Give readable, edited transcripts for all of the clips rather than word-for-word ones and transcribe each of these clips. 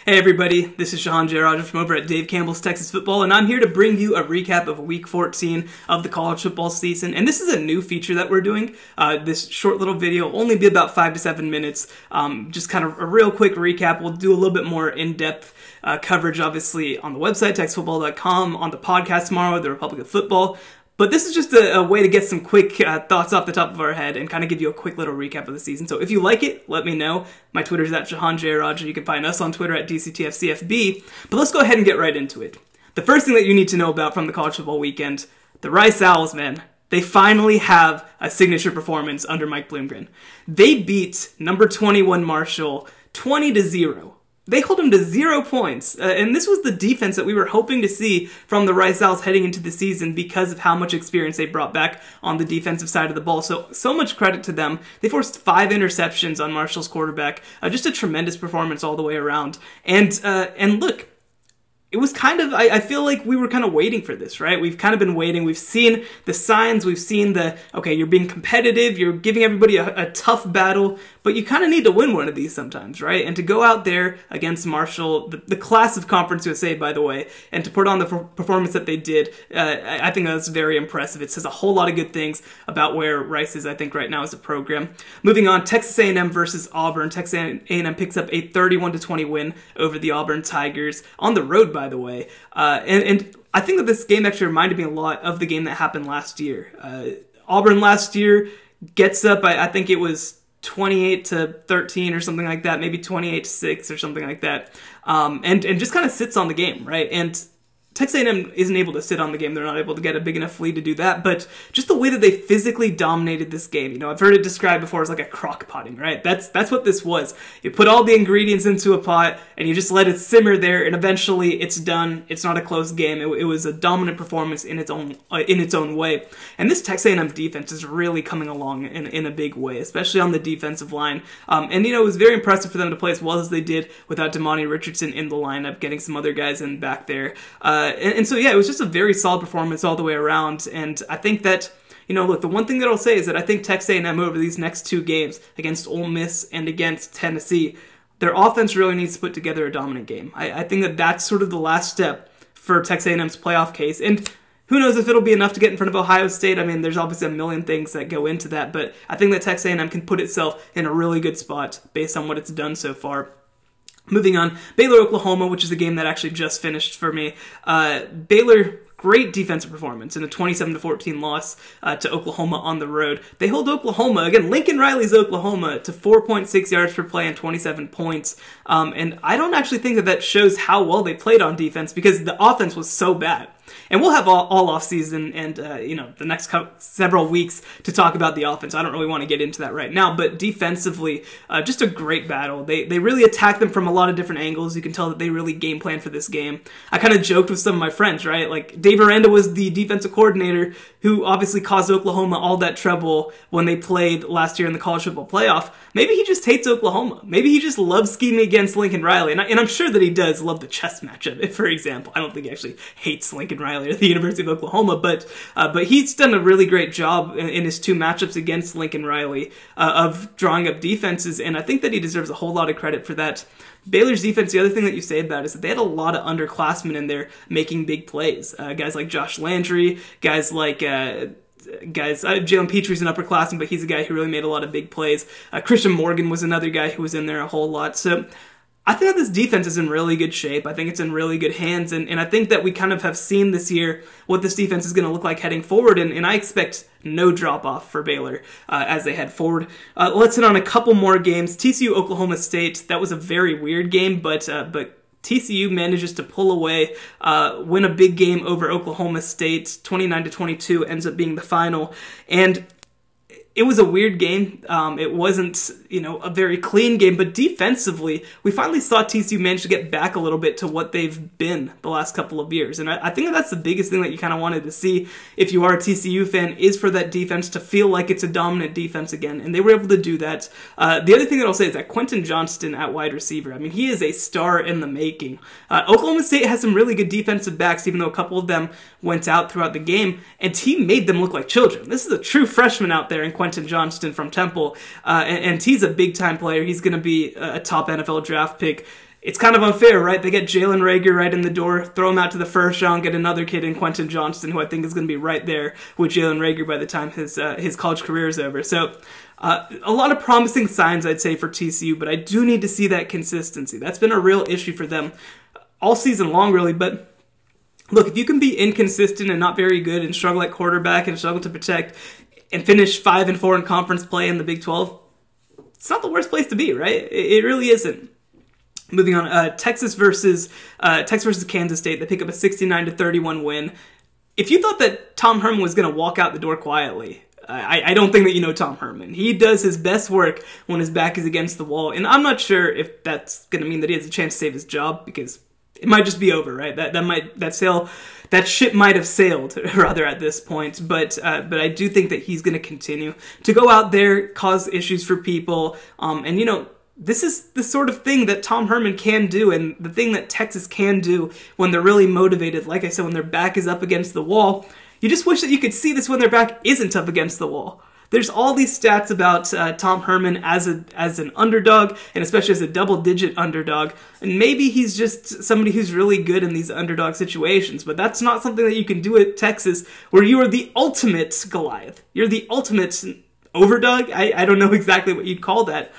Hey everybody, this is Shehan Jeyarajah from over at Dave Campbell's Texas Football, and I'm here to bring you a recap of Week 14 of the college football season. And this is a new feature that we're doing. This short little video will only be about 5 to 7 minutes, just kind of a real quick recap. We'll do a little bit more in-depth coverage, obviously, on the website, texasfootball.com, on the podcast tomorrow, The Republic of Football. But this is just a way to get some quick thoughts off the top of our head and kind of give you a quick little recap of the season. So if you like it, let me know. My Twitter's at Shehan Jeyarajah. You can find us on Twitter at DCTFCFB. But let's go ahead and get right into it. The first thing that you need to know about from the college football weekend, the Rice Owls, man. They finally have a signature performance under Mike Bloomgren. They beat number 21 Marshall 20-0. They held him to 0 points, and this was the defense that we were hoping to see from the Rice Owls heading into the season because of how much experience they brought back on the defensive side of the ball. So much credit to them. They forced 5 interceptions on Marshall's quarterback. Just a tremendous performance all the way around. And look, it was kind of, I feel like we were kind of waiting for this, right? We've kind of been waiting. We've seen the signs. We've seen okay, you're being competitive. You're giving everybody a tough battle, but you kind of need to win one of these sometimes, right? And to go out there against Marshall, the class of Conference USA, by the way, and to put on the performance that they did, I think that's very impressive. It says a whole lot of good things about where Rice is, I think, right now as a program. Moving on, Texas A&M versus Auburn. Texas A&M picks up a 31-20 win over the Auburn Tigers on the road, by the way. And I think that this game actually reminded me a lot of the game that happened last year. Auburn last year gets up, I think it was 28-13 or something like that, maybe 28-6 or something like that, and just kind of sits on the game, right? And Texas A&M isn't able to sit on the game. They're not able to get a big enough lead to do that, but just the way that they physically dominated this game. You know, I've heard it described before as like a crock potting, right? That's what this was. You put all the ingredients into a pot, and you just let it simmer there, and eventually it's done. It's not a close game. It was a dominant performance in its own way. And this Texas A&M defense is really coming along in a big way, especially on the defensive line. And, you know, it was very impressive for them to play as well as they did without Damani Richardson in the lineup, getting some other guys in back there. And so, yeah, it was just a very solid performance all the way around. And I think that, you know, look, the one thing that I'll say is that I think Texas A&M over these next 2 games against Ole Miss and against Tennessee, their offense really needs to put together a dominant game. I think that that's sort of the last step for Texas A&M's playoff case. And who knows if it'll be enough to get in front of Ohio State. I mean, there's obviously a million things that go into that. But I think that Texas A&M can put itself in a really good spot based on what it's done so far. Moving on, Baylor Oklahoma, which is a game that actually just finished for me. Baylor, great defensive performance in a 27-14 loss to Oklahoma on the road. They hold Oklahoma, again, Lincoln Riley's Oklahoma, to 4.6 yards per play and 27 points. And I don't actually think that shows how well they played on defense because the offense was so bad. And we'll have all off-season and, you know, the next several weeks to talk about the offense. I don't really want to get into that right now, but defensively, just a great battle. They really attacked them from a lot of different angles. You can tell that they really game planned for this game. I kind of joked with some of my friends, right? Like, Dave Aranda was the defensive coordinator who obviously caused Oklahoma all that trouble when they played last year in the college football playoff. Maybe he just hates Oklahoma. Maybe he just loves scheming against Lincoln Riley. And I'm sure that he does love the chess matchup, for example. I don't think he actually hates Lincoln Riley at the University of Oklahoma, but he's done a really great job in his 2 matchups against Lincoln Riley of drawing up defenses, and I think that he deserves a whole lot of credit for that. Baylor's defense, the other thing that you say about it is that they had a lot of underclassmen in there making big plays. Guys like Josh Landry, guys like Jalen Petry's an upperclassman, but he's a guy who really made a lot of big plays. Christian Morgan was another guy who was in there a whole lot. So I think that this defense is in really good shape. I think it's in really good hands, and I think that we kind of have seen this year what this defense is going to look like heading forward, and I expect no drop-off for Baylor as they head forward. Let's hit on a couple more games. Tcu Oklahoma State, that was a very weird game, but TCU manages to pull away, win a big game over Oklahoma State. 29-22 ends up being the final, and it was a weird game. It wasn't, you know, a very clean game, but defensively, we finally saw TCU manage to get back a little bit to what they've been the last couple of years. And I think that's the biggest thing that you kind of wanted to see if you are a TCU fan, is for that defense to feel like it's a dominant defense again. And they were able to do that. The other thing that I'll say is that Quentin Johnston at wide receiver, I mean, he is a star in the making. Oklahoma State has some really good defensive backs, even though a couple of them went out throughout the game, and he made them look like children. This is a true freshman out there in Quentin Johnston from Temple, and he's a big-time player. He's going to be a top NFL draft pick. it's kind of unfair, right? They get Jalen Reagor right in the door, throw him out to the first round, get another kid in Quentin Johnston, who I think is going to be right there with Jalen Reagor by the time his college career is over. So a lot of promising signs, I'd say, for TCU, but I do need to see that consistency. That's been a real issue for them all season long, really. But look, if you can be inconsistent and not very good and struggle at quarterback and struggle to protect and finish 5-4 in conference play in the Big 12, it's not the worst place to be, right? It really isn't. Moving on, Texas versus Kansas State. They pick up a 69-31 win. If you thought that Tom Herman was going to walk out the door quietly, I don't think that you know Tom Herman. He does his best work when his back is against the wall, and I'm not sure if that's going to mean that he has a chance to save his job, because it might just be over, right? That ship might have sailed rather at this point, but I do think that he's going to continue to go out there, cause issues for people, and you know, this is the sort of thing that Tom Herman can do, and the thing that Texas can do when they're really motivated. Like I said, when their back is up against the wall, you just wish that you could see this when their back isn't up against the wall. There's all these stats about Tom Herman as an underdog, and especially as a double-digit underdog, and maybe he's just somebody who's really good in these underdog situations, but that's not something that you can do at Texas, where you are the ultimate Goliath. You're the ultimate overdog? I don't know exactly what you'd call that.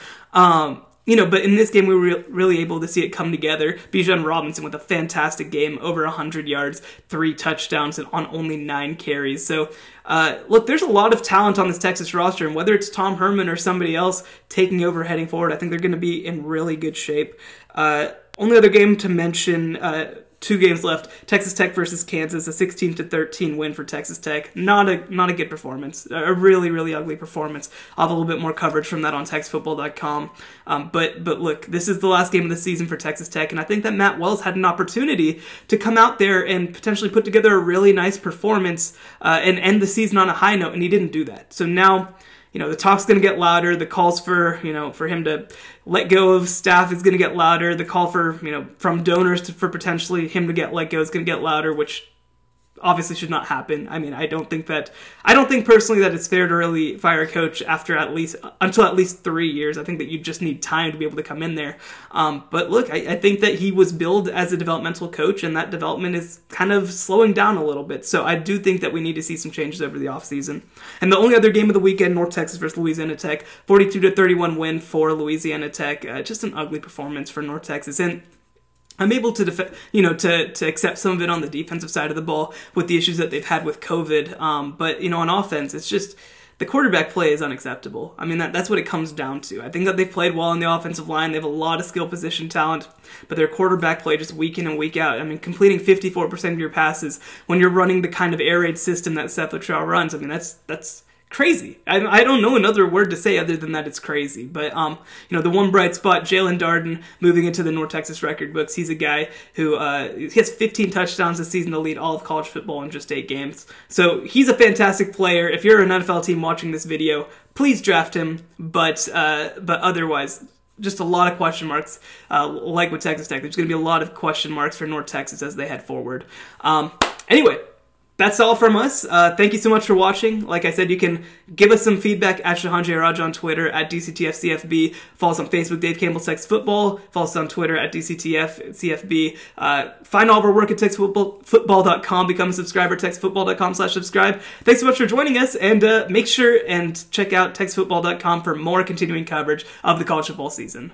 You know, but in this game, we were really able to see it come together. Bijan Robinson with a fantastic game, over 100 yards, 3 touchdowns, and on only 9 carries. So, look, there's a lot of talent on this Texas roster, and whether it's Tom Herman or somebody else taking over heading forward, I think they're going to be in really good shape. Only other game to mention, 2 games left. Texas Tech versus Kansas, a 16-13 win for Texas Tech. Not a good performance. A really, really ugly performance. I'll have a little bit more coverage from that on TexasFootball.com. But look, this is the last game of the season for Texas Tech, and I think that Matt Wells had an opportunity to come out there and potentially put together a really nice performance and end the season on a high note, and he didn't do that. So now, you know, the talk's going to get louder. The calls for, you know, for him to let go of staff is going to get louder. The call for, you know, from donors for potentially him to get let go is going to get louder, which obviously should not happen. I mean, I don't think personally that it's fair to really fire a coach until at least 3 years. I think that you just need time to be able to come in there. But look, I think that he was billed as a developmental coach, and that development is kind of slowing down a little bit. So I do think that we need to see some changes over the offseason. And the only other game of the weekend, North Texas versus Louisiana Tech, 42-31 win for Louisiana Tech. Just an ugly performance for North Texas. And I'm able to to accept some of it on the defensive side of the ball with the issues that they've had with COVID. But, you know, on offense, it's just the quarterback play is unacceptable. I mean, that's what it comes down to. I think that they've played well on the offensive line. They have a lot of skill position talent, but their quarterback play just week in and week out. I mean, completing 54% of your passes when you're running the kind of air raid system that Seth Luttrell runs. I mean, that's crazy. I don't know another word to say other than that it's crazy. But, you know, the one bright spot, Jalen Darden moving into the North Texas record books. He's a guy who he has 15 touchdowns this season to lead all of college football in just 8 games. So he's a fantastic player. If you're an NFL team watching this video, please draft him. But otherwise, just a lot of question marks, like with Texas Tech. There's going to be a lot of question marks for North Texas as they head forward. Anyway, that's all from us. Thank you so much for watching. Like I said, you can give us some feedback at Shehan Jeyarajah on Twitter, at DCTFCFB. Follow us on Facebook, Dave Campbell's Texas Football. Follow us on Twitter at DCTFCFB. Find all of our work at TexasFootball.com. Become a subscriber at TexasFootball.com/subscribe. Thanks so much for joining us, and make sure and check out TexasFootball.com for more continuing coverage of the college football season.